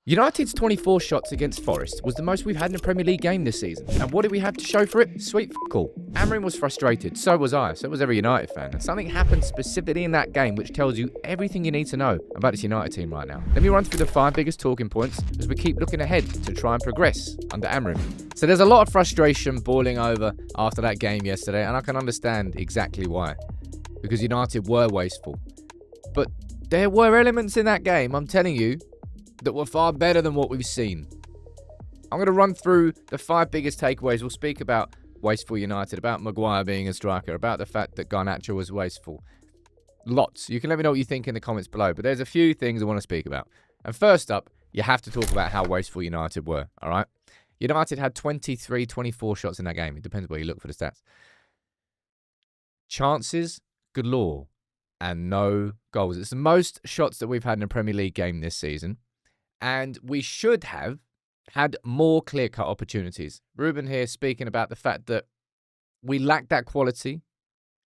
United's 24 shots against Forest was the most we've had in a Premier League game this season. And what did we have to show for it? Sweet all. Amorim was frustrated, so was I, so was every United fan. And something happened specifically in that game which tells you everything you need to know about this United team right now. Let me run through the 5 biggest talking points as we keep looking ahead to try and progress under Amorim. So there's a lot of frustration boiling over after that game yesterday, and I can understand exactly why. Because United were wasteful. But there were elements in that game, I'm telling you, that were far better than what we've seen. I'm going to run through the 5 biggest takeaways. We'll speak about wasteful United, about Maguire being a striker, about the fact that Garnacho was wasteful. Lots. You can let me know what you think in the comments below, but there's a few things I want to speak about. And first up, you have to talk about how wasteful United were, all right? United had 23, 24 shots in that game. It depends where you look for the stats. Chances galore and no goals. It's the most shots that we've had in a Premier League game this season. And we should have had more clear-cut opportunities. Ruben here speaking about the fact that we lacked that quality.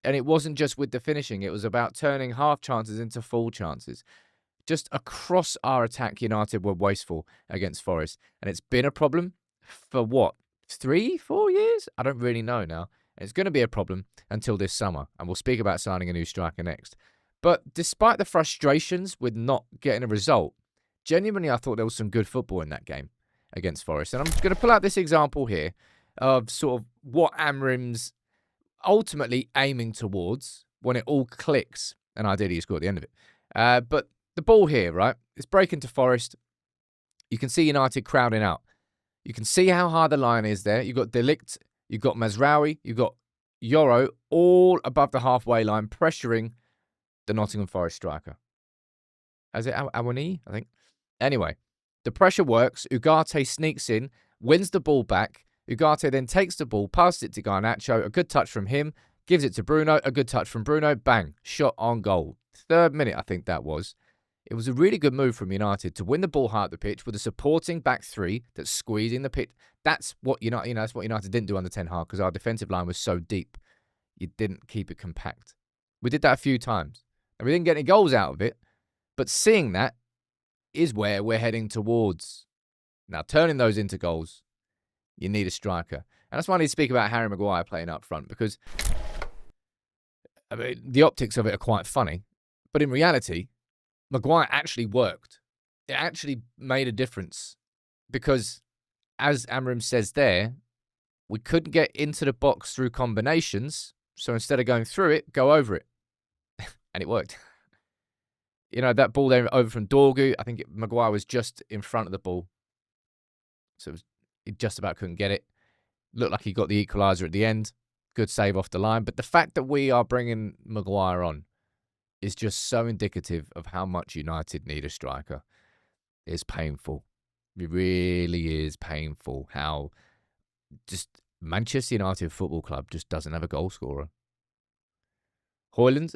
And it wasn't just with the finishing. It was about turning half chances into full chances. Just across our attack, United were wasteful against Forest. And it's been a problem for what? 3, 4 years? I don't really know now. And it's going to be a problem until this summer. And we'll speak about signing a new striker next. But despite the frustrations with not getting a result, genuinely, I thought there was some good football in that game against Forest. And I'm going to pull out this example here of sort of what Amorim's ultimately aiming towards when it all clicks. And ideally, he scored at the end of it. But the ball here, right? It's breaking to Forest. You can see United crowding out. You can see how hard the line is there. You've got De Ligt, you've got Mazraoui, you've got Yoro all above the halfway line, pressuring the Nottingham Forest striker. Is it Awani, I think? Anyway, the pressure works. Ugarte sneaks in, wins the ball back. Ugarte then takes the ball, passes it to Garnacho. A good touch from him. Gives it to Bruno. A good touch from Bruno. Bang. Shot on goal. 3rd minute, I think that was. It was a really good move from United to win the ball high up the pitch with a supporting back 3 that's squeezing the pitch. That's what United, that's what United didn't do under Ten Hag because our defensive line was so deep. You didn't keep it compact. We did that a few times. And we didn't get any goals out of it. But seeing that is where we're heading towards. Now, turning those into goals, you need a striker. And that's why I need to speak about Harry Maguire playing up front, because I mean, the optics of it are quite funny. But in reality, Maguire actually worked. It actually made a difference. Because, as Amorim says there, we couldn't get into the box through combinations. So instead of going through it, go over it. And it worked. You know, that ball there over from Dorgu, I think Maguire was just in front of the ball. So he just about couldn't get it. Looked like he got the equaliser at the end. Good save off the line. But the fact that we are bringing Maguire on is just so indicative of how much United need a striker. It's painful. It really is painful how just Manchester United Football Club just doesn't have a goal scorer. Højlund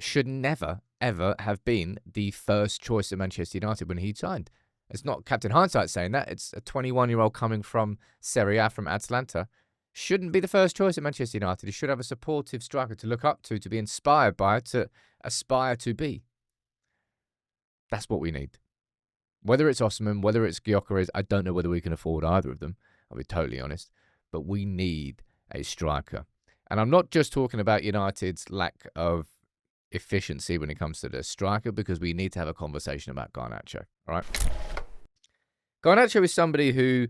should never, ever have been the first choice of Manchester United when he signed. It's not Captain Hindsight saying that. It's a 21-year-old coming from Serie A, from Atalanta. Shouldn't be the first choice at Manchester United. He should have a supportive striker to look up to be inspired by, to aspire to be. That's what we need. Whether it's Osman, whether it's Gyökeres, I don't know whether we can afford either of them. I'll be totally honest. But we need a striker. And I'm not just talking about United's lack of efficiency when it comes to the striker, because we need to have a conversation about Garnacho. All right. Garnacho is somebody who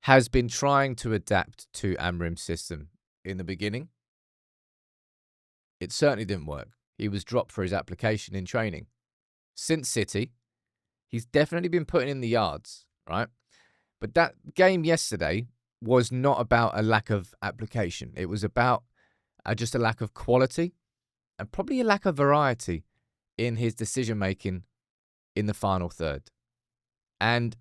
has been trying to adapt to Amorim's system in the beginning. It certainly didn't work. He was dropped for his application in training. Since City, he's definitely been putting in the yards, right? But that game yesterday was not about a lack of application. It was about just a lack of quality. And probably a lack of variety in his decision-making in the final third. And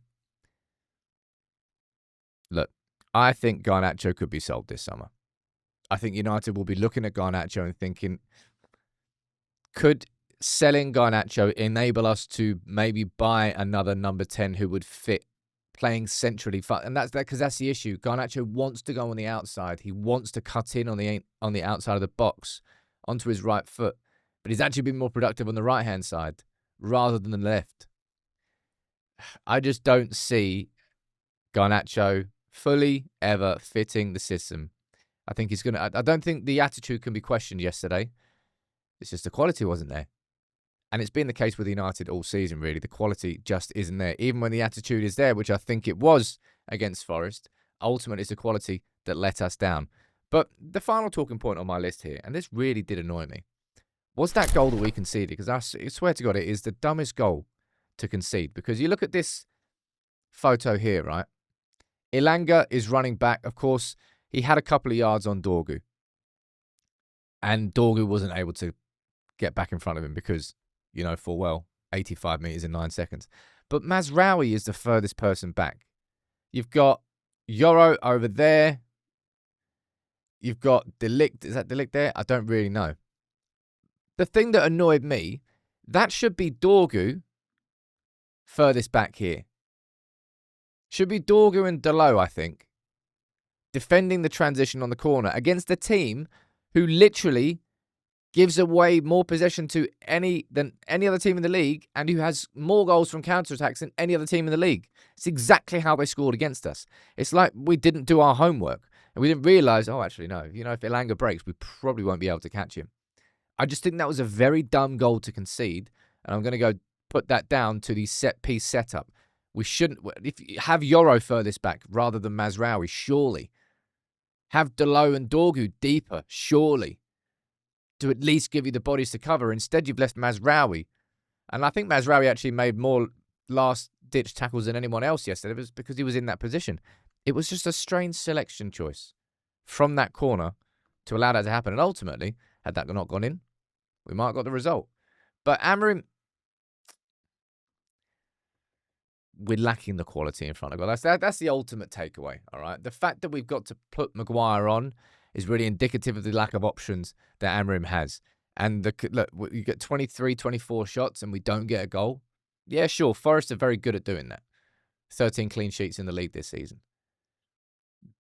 look, I think Garnacho could be sold this summer. I think United will be looking at Garnacho and thinking, could selling Garnacho enable us to maybe buy another number 10 who would fit playing centrally? And that's because that's the issue. Garnacho wants to go on the outside. He wants to cut in on the outside of the box onto his right foot, but he's actually been more productive on the right-hand side rather than the left. I just don't see Garnacho fully ever fitting the system. I think he's going to... I don't think the attitude can be questioned yesterday. It's just the quality wasn't there. And it's been the case with United all season, really. The quality just isn't there. Even when the attitude is there, which I think it was against Forest, ultimately it's the quality that let us down. But the final talking point on my list here, and this really did annoy me, was that goal that we conceded. Because I swear to God, it is the dumbest goal to concede. Because you look at this photo here, right? Ilanga is running back. Of course, he had a couple of yards on Dorgu. And Dorgu wasn't able to get back in front of him because, you know, full well, 85 metres in 9 seconds. But Mazraoui is the furthest person back. You've got Yoro over there. You've got Delict. Is that Delict there? I don't really know. The thing that annoyed me, that should be Dorgu furthest back here. Should be Dorgu and Delo, I think, defending the transition on the corner against a team who literally gives away more possession to than any other team in the league and who has more goals from counterattacks than any other team in the league. It's exactly how they scored against us. It's like we didn't do our homework and we didn't realise, oh, actually, no, you know, if Ilanga breaks, we probably won't be able to catch him. I just think that was a very dumb goal to concede, and I'm going to go put that down to the set-piece setup. We shouldn't... If you have Yoro furthest back rather than Mazraoui, surely. Have Delo and Dorgu deeper, surely, to at least give you the bodies to cover. Instead, you've left Mazraoui. And I think Mazraoui actually made more last-ditch tackles than anyone else yesterday. It was because he was in that position. It was just a strange selection choice from that corner to allow that to happen. And ultimately, had that not gone in, we might have got the result. But Amorim, we're lacking the quality in front of goal. That's the ultimate takeaway, all right? The fact that we've got to put Maguire on is really indicative of the lack of options that Amorim has. And look, you get 23, 24 shots and we don't get a goal. Yeah, sure, Forest are very good at doing that. 13 clean sheets in the league this season.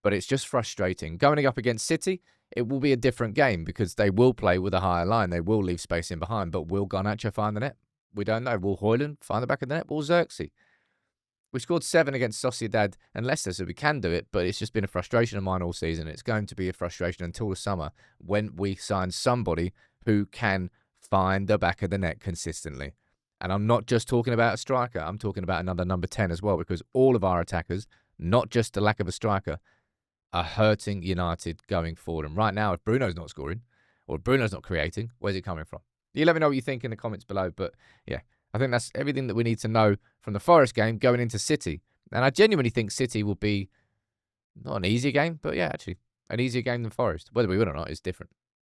But it's just frustrating. Going up against City, it will be a different game because they will play with a higher line. They will leave space in behind. But will Garnacho find the net? We don't know. Will Højlund find the back of the net? Will Xerxes? We scored 7 against Sociedad and Leicester, so we can do it, but it's just been a frustration of mine all season. It's going to be a frustration until the summer when we sign somebody who can find the back of the net consistently. And I'm not just talking about a striker. I'm talking about another number 10 as well, because all of our attackers, not just the lack of a striker, are hurting United going forward. And right now, if Bruno's not scoring or if Bruno's not creating, where's it coming from? You let me know what you think in the comments below, but yeah. I think that's everything that we need to know from the Forest game going into City. And I genuinely think City will be not an easier game, but yeah, actually, an easier game than Forest. Whether we win or not is different.